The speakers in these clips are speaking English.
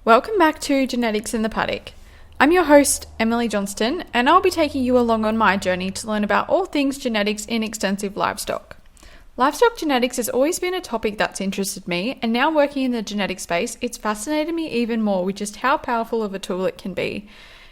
Welcome back to Genetics in the Paddock. I'm your host, Emily Johnston, and I'll be taking you along on my journey to learn about all things genetics in extensive livestock. Livestock genetics has always been a topic that's interested me, and now working in the genetic space, it's fascinated me even more with just how powerful of a tool it can be.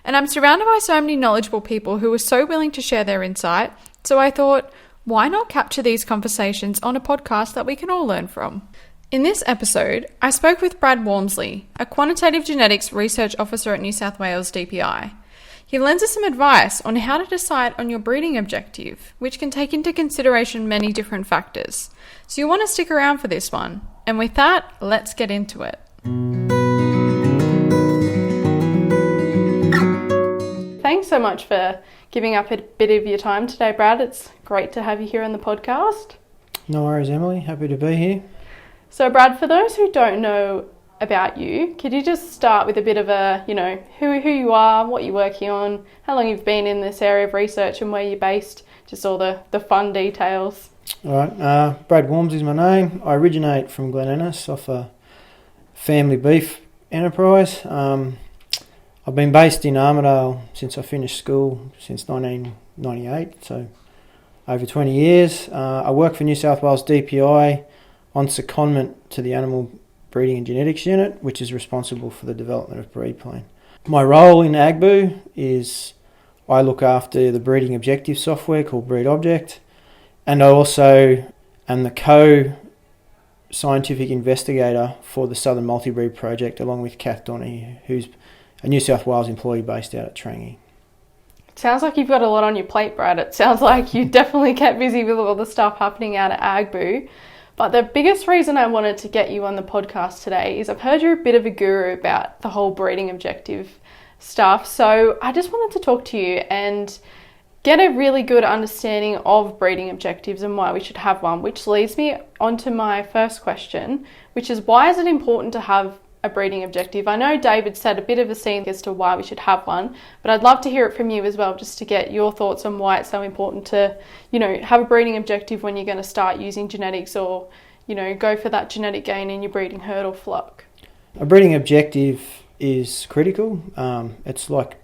And I'm surrounded by so many knowledgeable people who are so willing to share their insight, so I thought, why not capture these conversations on a podcast that we can all learn from? In this episode, I spoke with Brad Walmsley, a quantitative genetics research officer at New South Wales DPI. He lends us some advice on how to decide on your breeding objective, which can take into consideration many different factors. So you'll want to stick around for this one. And with that, let's get into it. Thanks so much for giving up a bit of your time today, Brad. It's great to have you here on the podcast. No worries, Emily. Happy to be here. So Brad, for those who don't know about you, could you just start with a bit of a, who you are, what you're working on, how long you've been in this area of research and where you're based, just all the fun details. All right, Brad Walmsley is my name. I originate from Glen Innes off a family beef enterprise. I've been based in Armidale since I finished school, since 1998, so over 20 years. I work for New South Wales DPI on secondment to the Animal Breeding and Genetics Unit, which is responsible for the development of breed plan. My role in AGBU is I look after the breeding objective software called Breed Object, and I also am the co-scientific investigator for the Southern Multibreed Project, along with Kath Donahue, who's a New South Wales employee based out at Trangie. It sounds like you've got a lot on your plate, Brad. It sounds like you definitely kept busy with all the stuff happening out at AGBU. But the biggest reason I wanted to get you on the podcast today is I've heard you're a bit of a guru about the whole breeding objective stuff. So I just wanted to talk to you and get a really good understanding of breeding objectives and why we should have one, which leads me onto my first question, which is why is it important to have a breeding objective? I know David said a bit of a scene as to why we should have one, but I'd love to hear it from you as well, just to get your thoughts on why it's so important to, have a breeding objective when you're going to start using genetics or, go for that genetic gain in your breeding herd or flock. A breeding objective is critical. It's like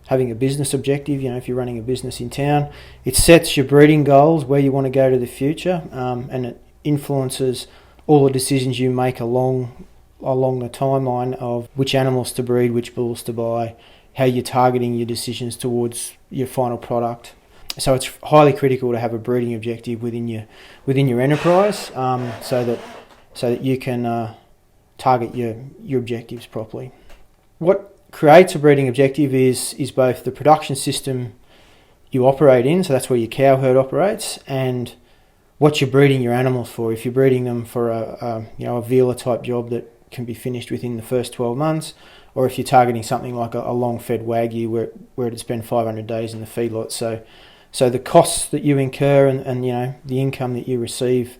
having a business objective. If you're running a business in town, it sets your breeding goals, where you want to go to the future, and it influences all the decisions you make along the timeline of which animals to breed, which bulls to buy, how you're targeting your decisions towards your final product. So it's highly critical to have a breeding objective within your enterprise, so that you can target your objectives properly. What creates a breeding objective is both the production system you operate in, so that's where your cow herd operates, and what you're breeding your animals for. If you're breeding them for a Vila type job that can be finished within the first 12 months, or if you're targeting something like a long-fed Wagyu where it'd spend 500 days in the feedlot. So the costs that you incur and the income that you receive,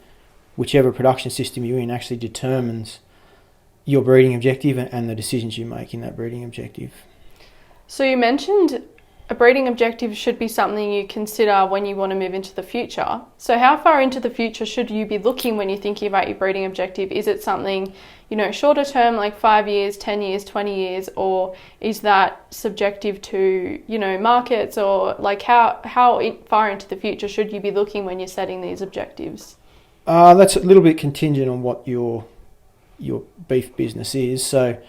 whichever production system you're in, actually determines your breeding objective and the decisions you make in that breeding objective. So you mentioned a breeding objective should be something you consider when you want to move into the future. So how far into the future should you be looking when you're thinking about your breeding objective? Is it something, shorter term, like 5 years, 10 years, 20 years, or is that subjective to, markets, or like how far into the future should you be looking when you're setting these objectives? That's a little bit contingent on what your beef business is. So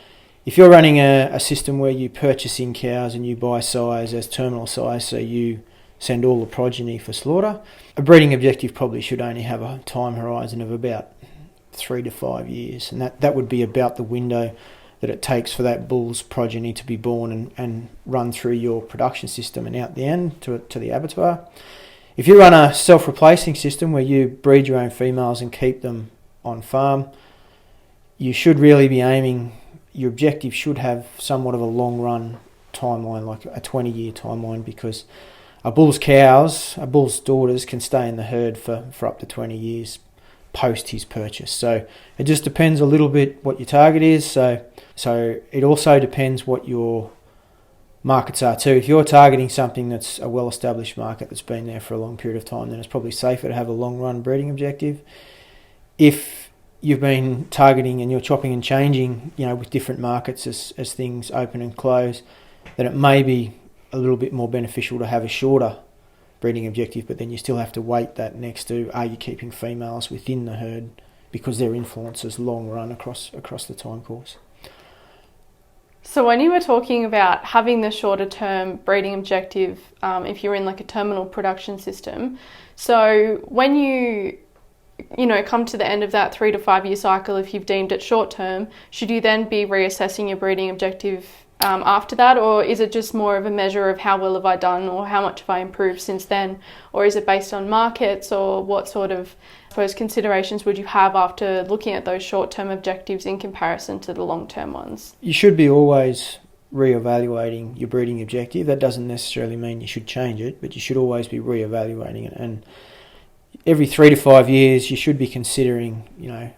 if you're running a system where you purchase in cows and you buy size as terminal size, so you send all the progeny for slaughter, a breeding objective probably should only have a time horizon of about 3 to 5 years, and that would be about the window that it takes for that bull's progeny to be born and run through your production system and out the end to the abattoir. If you run a self-replacing system where you breed your own females and keep them on farm, you should really be your objective should have somewhat of a long run timeline, like a 20-year timeline, because a bull's daughters can stay in the herd for up to 20 years post his purchase. So it just depends a little bit what your target is. So it also depends what your markets are too. If you're targeting something that's a well-established market that's been there for a long period of time, then it's probably safer to have a long-run breeding objective. If you've been targeting and you're chopping and changing, with different markets as things open and close, then it may be a little bit more beneficial to have a shorter breeding objective, but then you still have to weight that next to, are you keeping females within the herd, because their influence is long run across the time course. So when you were talking about having the shorter term breeding objective, if you're in like a terminal production system, so when you come to the end of that 3 to 5 year cycle, if you've deemed it short term, should you then be reassessing your breeding objective after that, or is it just more of a measure of how well have I done or how much have I improved since then, or is it based on markets, or what sort of, I suppose, considerations would you have after looking at those short-term objectives in comparison to the long-term ones? You should be always re-evaluating your breeding objective. That doesn't necessarily mean you should change it, but you should always be re-evaluating it, and every 3 to 5 years you should be considering,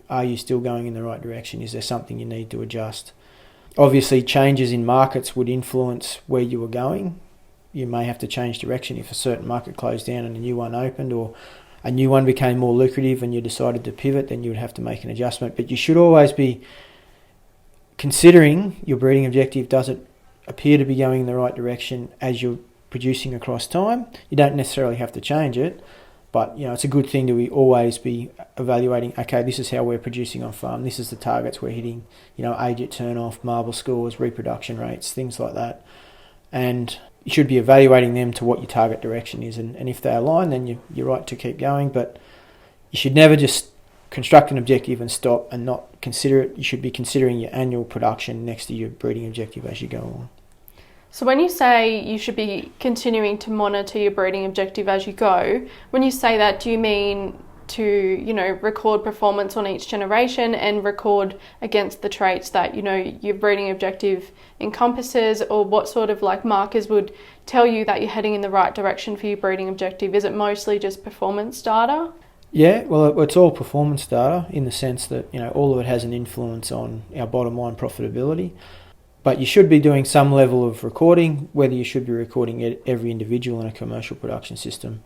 are you still going in the right direction? Is there something you need to adjust? Obviously, changes in markets would influence where you were going. You may have to change direction if a certain market closed down and a new one opened, or a new one became more lucrative and you decided to pivot, then you would have to make an adjustment. But you should always be considering your breeding objective. Does it appear to be going in the right direction as you're producing across time? You don't necessarily have to change it, but it's a good thing to always be evaluating, okay, this is how we're producing on farm, this is the targets we're hitting, age at turn off, marble scores, reproduction rates, things like that. And you should be evaluating them to what your target direction is, and if they align, then you're right to keep going. But you should never just construct an objective and stop and not consider it. You should be considering your annual production next to your breeding objective as you go on. So when you say you should be continuing to monitor your breeding objective as you go, when you say that, do you mean to, record performance on each generation and record against the traits that, your breeding objective encompasses, or what sort of markers would tell you that you're heading in the right direction for your breeding objective? Is it mostly just performance data? Yeah, well, it's all performance data in the sense that, all of it has an influence on our bottom line profitability. But you should be doing some level of recording. Whether you should be recording every individual in a commercial production system,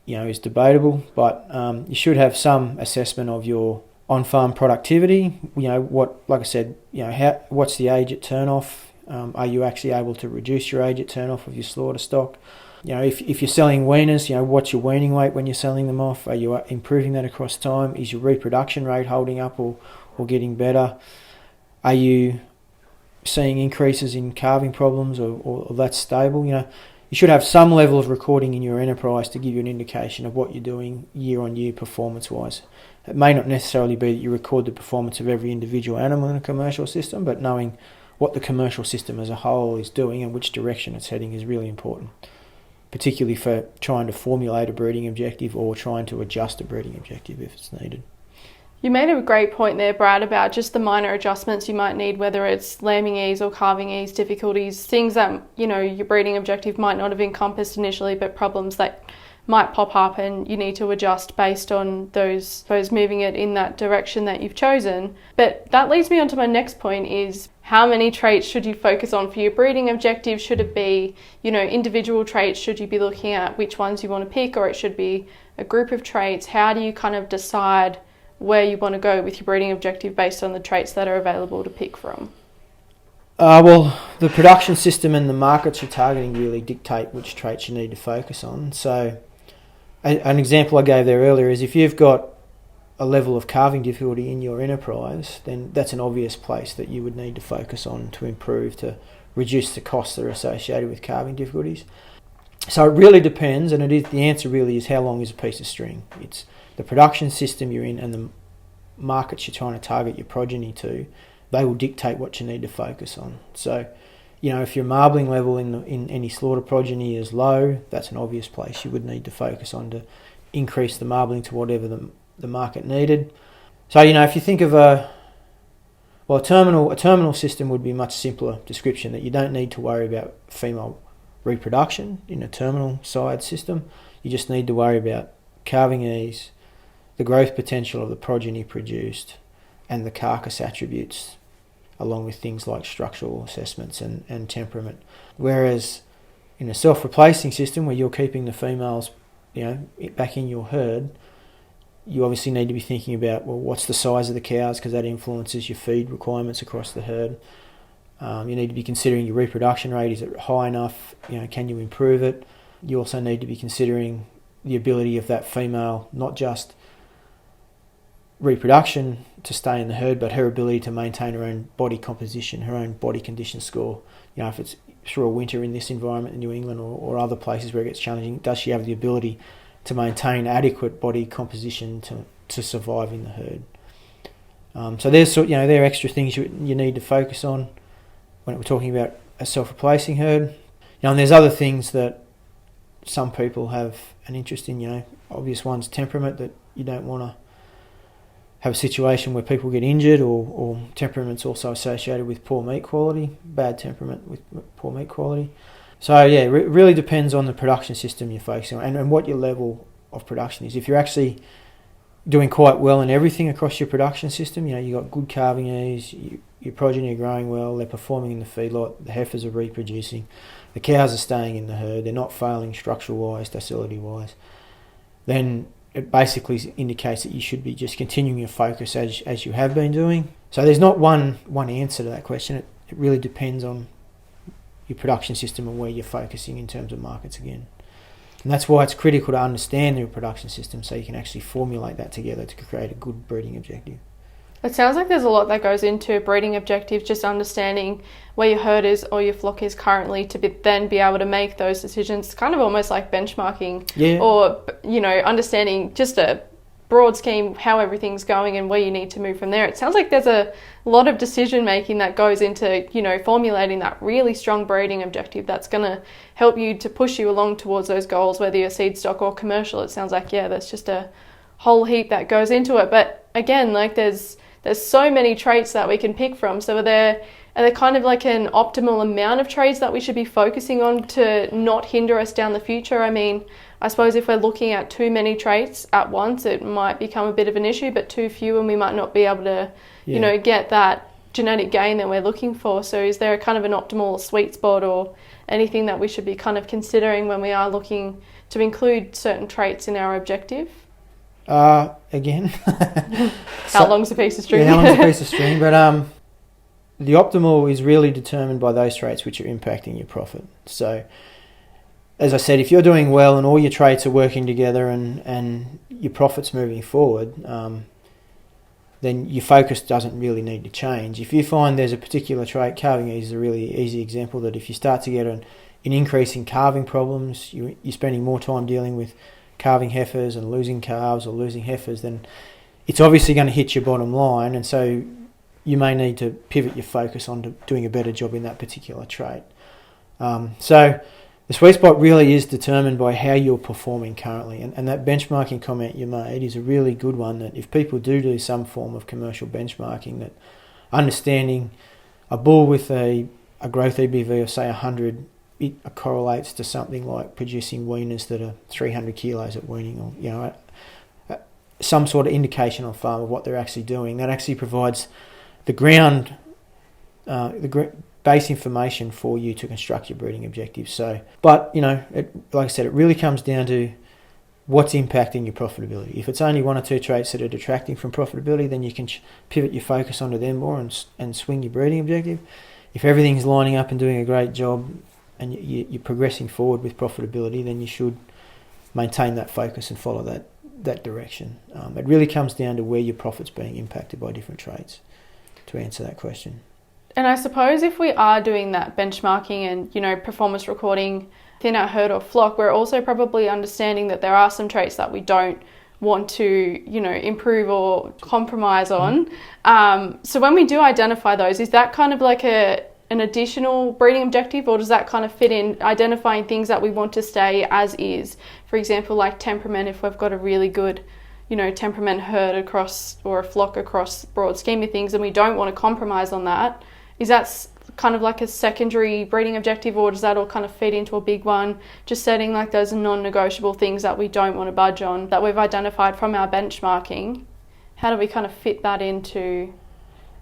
is debatable. But you should have some assessment of your on-farm productivity. Like I said, what's the age at turn-off? Are you actually able to reduce your age at turn-off of your slaughter stock? If you're selling weaners, what's your weaning weight when you're selling them off? Are you improving that across time? Is your reproduction rate holding up or getting better? Are you seeing increases in calving problems, or that's stable? You should have some level of recording in your enterprise to give you an indication of what you're doing year on year performance wise. It may not necessarily be that you record the performance of every individual animal in a commercial system, but knowing what the commercial system as a whole is doing and which direction it's heading is really important, particularly for trying to formulate a breeding objective or trying to adjust a breeding objective if it's needed. You made a great point there, Brad, about just the minor adjustments you might need, whether it's lambing ease or calving ease difficulties, things that, your breeding objective might not have encompassed initially, but problems that might pop up and you need to adjust based on those moving it in that direction that you've chosen. But that leads me on to my next point, is how many traits should you focus on for your breeding objective? Should it be, individual traits? Should you be looking at which ones you want to pick, or it should be a group of traits? How do you kind of decide where you want to go with your breeding objective based on the traits that are available to pick from? Well, the production system and the markets you're targeting really dictate which traits you need to focus on. So an example I gave there earlier is if you've got a level of calving difficulty in your enterprise, then that's an obvious place that you would need to focus on to improve, to reduce the costs that are associated with calving difficulties. So it really depends, and the answer really is, how long is a piece of string? It's the production system you're in and the markets you're trying to target your progeny to. They will dictate what you need to focus on. So, if your marbling level in any slaughter progeny is low, that's an obvious place you would need to focus on to increase the marbling to whatever the market needed. So, if you think of a terminal system would be a much simpler description, that you don't need to worry about female reproduction in a terminal side system. You just need to worry about calving ease, the growth potential of the progeny produced, and the carcass attributes, along with things like structural assessments and temperament. Whereas in a self-replacing system where you're keeping the females, back in your herd, you obviously need to be thinking about, well, what's the size of the cows, because that influences your feed requirements across the herd. You need to be considering your reproduction rate. Is it high enough? Can you improve it? You also need to be considering the ability of that female, not just reproduction to stay in the herd, but her ability to maintain her own body composition, her own body condition score. If it's through a winter in this environment in New England or other places where it gets challenging, does she have the ability to maintain adequate body composition to survive in the herd? So there's there are extra things you need to focus on when we're talking about a self-replacing herd. And there's other things that some people have an interest in. Obvious ones, temperament, that you don't want to have a situation where people get injured, or temperament's also associated with poor meat quality, bad temperament with poor meat quality. So it really depends on the production system you're focusing on and what your level of production is. If you're actually doing quite well in everything across your production system, you've got good calving ease, your progeny are growing well, they're performing in the feedlot, the heifers are reproducing, the cows are staying in the herd, they're not failing structural-wise, docility-wise, then it basically indicates that you should be just continuing your focus as you have been doing. So there's not one answer to that question. It really depends on your production system and where you're focusing in terms of markets again. And that's why it's critical to understand your production system so you can actually formulate that together to create a good breeding objective. It sounds like there's a lot that goes into breeding objectives, just understanding where your herd is or your flock is currently to then be able to make those decisions. It's kind of almost like benchmarking or, understanding just a broad scheme, how everything's going and where you need to move from there. It sounds like there's a lot of decision making that goes into, formulating that really strong breeding objective that's going to help you to push you along towards those goals, whether you're seed stock or commercial. It sounds like, there's just a whole heap that goes into it. But again, there's so many traits that we can pick from. So are there kind of like an optimal amount of traits that we should be focusing on to not hinder us down the future? I mean, I suppose if we're looking at too many traits at once, it might become a bit of an issue, but too few and we might not be able to, get that genetic gain that we're looking for. So is there a kind of an optimal sweet spot or anything that we should be kind of considering when we are looking to include certain traits in our objective? Again. How long's a piece of string? How long's a piece of string? But the optimal is really determined by those traits which are impacting your profit. So, as I said, if you're doing well and all your traits are working together and your profit's moving forward, then your focus doesn't really need to change. If you find there's a particular trait, calving is a really easy example, that if you start to get an increase in calving problems, you're spending more time dealing with calving heifers and losing calves or losing heifers, then it's obviously going to hit your bottom line, and so you may need to pivot your focus on doing a better job in that particular trait. So the sweet spot really is determined by how you're performing currently, and that benchmarking comment you made is a really good one, that if people do some form of commercial benchmarking, that understanding a bull with a growth EBV of say 100, it correlates to something like producing weaners that are 300 kilos at weaning, or some sort of indication on farm of what they're actually doing. That actually provides the base information for you to construct your breeding objectives. So, but like I said, it really comes down to what's impacting your profitability. If it's only one or two traits that are detracting from profitability, then you can pivot your focus onto them more and swing your breeding objective. If everything's lining up and doing a great job, and you're progressing forward with profitability, then you should maintain that focus and follow that direction. It really comes down to where your profit's being impacted by different traits, to answer that question. And I suppose if we are doing that benchmarking and, performance recording within our herd or flock, we're also probably understanding that there are some traits that we don't want to, improve or compromise on. So when we do identify those, is that kind of like an additional breeding objective, or does that kind of fit in identifying things that we want to stay as is? For example, like temperament, if we've got a really good, temperament herd across, or a flock across broad scheme of things, and we don't want to compromise on that, is that kind of like a secondary breeding objective, or does that all kind of feed into a big one, just setting like those non-negotiable things that we don't want to budge on, that we've identified from our benchmarking? How do we kind of fit that into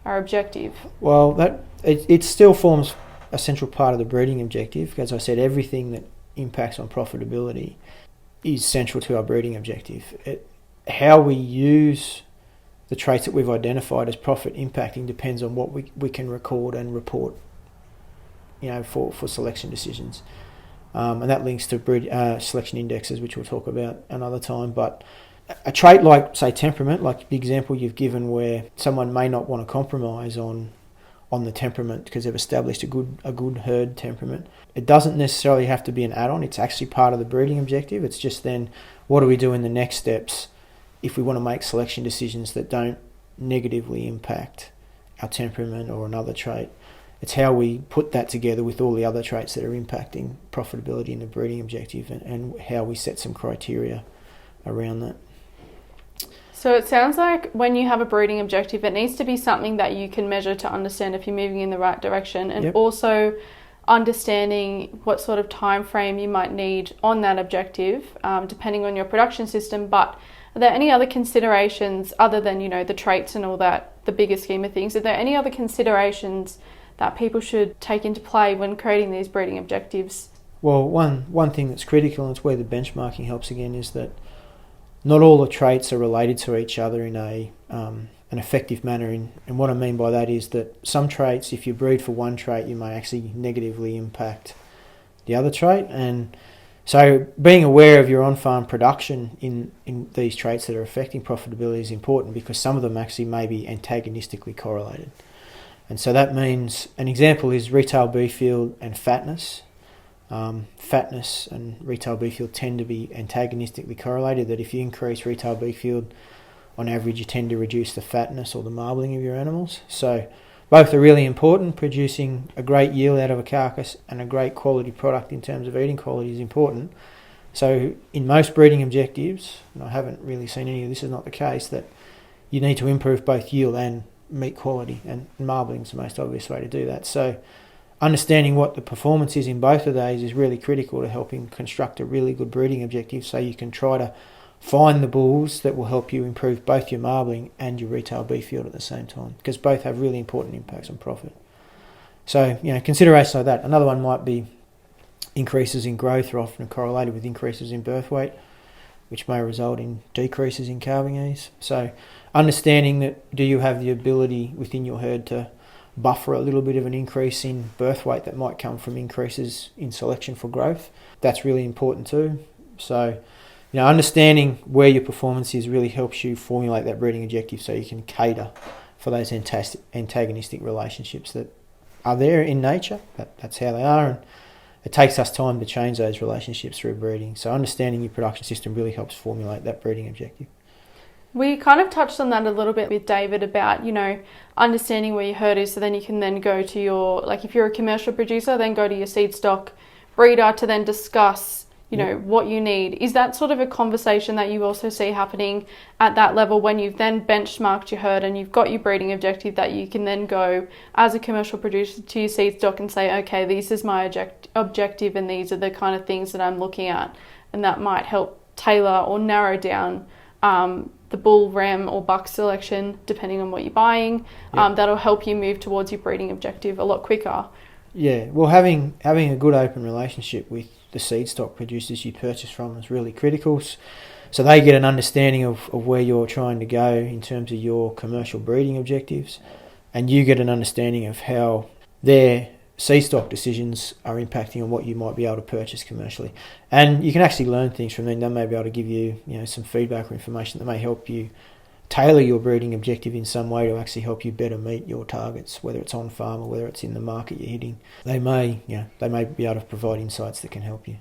our objective? Well, it still forms a central part of the breeding objective. As I said, everything that impacts on profitability is central to our breeding objective. how we use the traits that we've identified as profit impacting depends on what we can record and report, for selection decisions. And that links to selection indexes, which we'll talk about another time. But a trait like, say, temperament, like the example you've given where someone may not want to compromise on the temperament because they've established a good herd temperament, it doesn't necessarily have to be an add-on. It's actually part of the breeding objective. It's just then what do we do in the next steps if we want to make selection decisions that don't negatively impact our temperament or another trait. It's how we put that together with all the other traits that are impacting profitability in the breeding objective and how we set some criteria around that. So it sounds like when you have a breeding objective, it needs to be something that you can measure to understand if you're moving in the right direction, and also understanding what sort of time frame you might need on that objective, depending on your production system. But are there any other considerations other than, the traits and all that, the bigger scheme of things? Are there any other considerations that people should take into play when creating these breeding objectives? Well, one thing that's critical, and it's where the benchmarking helps again, is that not all the traits are related to each other in an effective manner. And what I mean by that is that some traits, if you breed for one trait, you may actually negatively impact the other trait. And so being aware of your on-farm production in these traits that are affecting profitability is important, because some of them actually may be antagonistically correlated. And so that means an example is retail beef yield and fatness. Fatness and retail beef yield tend to be antagonistically correlated, that if you increase retail beef yield, on average you tend to reduce the fatness or the marbling of your animals. So both are really important. Producing a great yield out of a carcass and a great quality product in terms of eating quality is important. So in most breeding objectives, and I haven't really seen any of this is not the case, that you need to improve both yield and meat quality, and marbling is the most obvious way to do that. So understanding what the performance is in both of those is really critical to helping construct a really good breeding objective, so you can try to find the bulls that will help you improve both your marbling and your retail beef yield at the same time, because both have really important impacts on profit. So, considerations like that. Another one might be increases in growth are often correlated with increases in birth weight, which may result in decreases in calving ease. So understanding that, do you have the ability within your herd to buffer a little bit of an increase in birth weight that might come from increases in selection for growth? That's really important too. So, understanding where your performance is really helps you formulate that breeding objective, so you can cater for those antagonistic relationships that are there in nature. That's how they are, and it takes us time to change those relationships through breeding. So understanding your production system really helps formulate that breeding objective. We kind of touched on that a little bit with David about, understanding where your herd is, so then you can then go to your, if you're a commercial producer, then go to your seed stock breeder to then discuss, what you need. Is that sort of a conversation that you also see happening at that level when you've then benchmarked your herd and you've got your breeding objective, that you can then go as a commercial producer to your seed stock and say, okay, this is my objective and these are the kind of things that I'm looking at, and that might help tailor or narrow down the bull, ram or buck selection depending on what you're buying. That'll help you move towards your breeding objective a lot quicker. Yeah, well, having a good open relationship with the seed stock producers you purchase from is really critical, so they get an understanding of where you're trying to go in terms of your commercial breeding objectives, and you get an understanding of how their seed stock decisions are impacting on what you might be able to purchase commercially. And you can actually learn things from them. They may be able to give you, some feedback or information that may help you tailor your breeding objective in some way to actually help you better meet your targets, whether it's on farm or whether it's in the market you're hitting. They may be able to provide insights that can help you.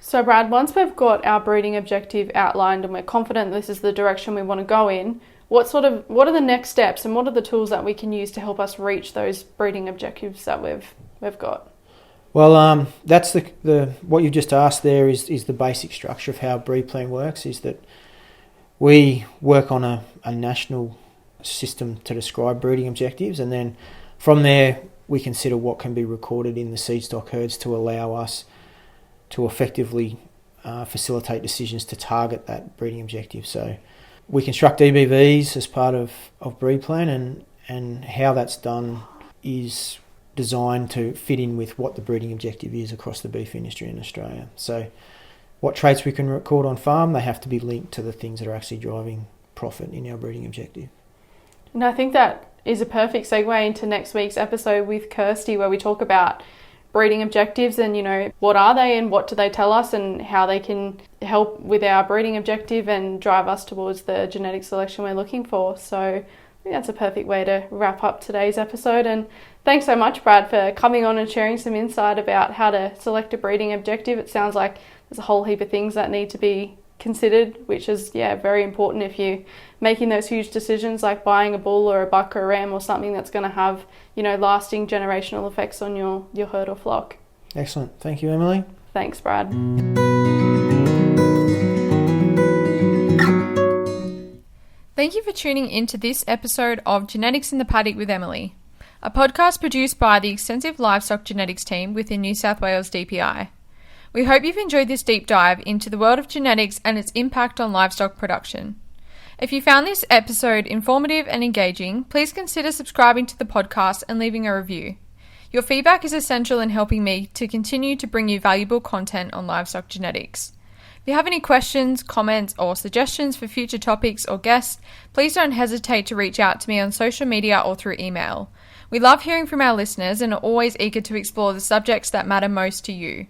So Brad, once we've got our breeding objective outlined and we're confident this is the direction we want to go in, what are the next steps and what are the tools that we can use to help us reach those breeding objectives that we've got? Well, that's the what you've just asked there is the basic structure of how a breed plan works, is that we work on a national system to describe breeding objectives, and then from there we consider what can be recorded in the seed stock herds to allow us to effectively facilitate decisions to target that breeding objective. So we construct EBVs as part of breed plan, and how that's done is designed to fit in with what the breeding objective is across the beef industry in Australia. So what traits we can record on farm, they have to be linked to the things that are actually driving profit in our breeding objective. And I think that is a perfect segue into next week's episode with Kirsty, where we talk about breeding objectives and, you know, what are they and what do they tell us and how they can help with our breeding objective and drive us towards the genetic selection we're looking for. So I think that's a perfect way to wrap up today's episode. And thanks so much, Brad, for coming on and sharing some insight about how to select a breeding objective. It sounds like there's a whole heap of things that need to be considered, which is very important if you're making those huge decisions like buying a bull or a buck or a ram or something that's going to have, you know, lasting generational effects on your herd or flock. Excellent. Thank you, Emily. Thanks, Brad. Thank you for tuning into this episode of Genetics in the Paddock with Emily, a podcast produced by the extensive livestock genetics team within New South Wales DPI. We hope you've enjoyed this deep dive into the world of genetics and its impact on livestock production. If you found this episode informative and engaging, please consider subscribing to the podcast and leaving a review. Your feedback is essential in helping me to continue to bring you valuable content on livestock genetics. If you have any questions, comments, or suggestions for future topics or guests, please don't hesitate to reach out to me on social media or through email. We love hearing from our listeners and are always eager to explore the subjects that matter most to you.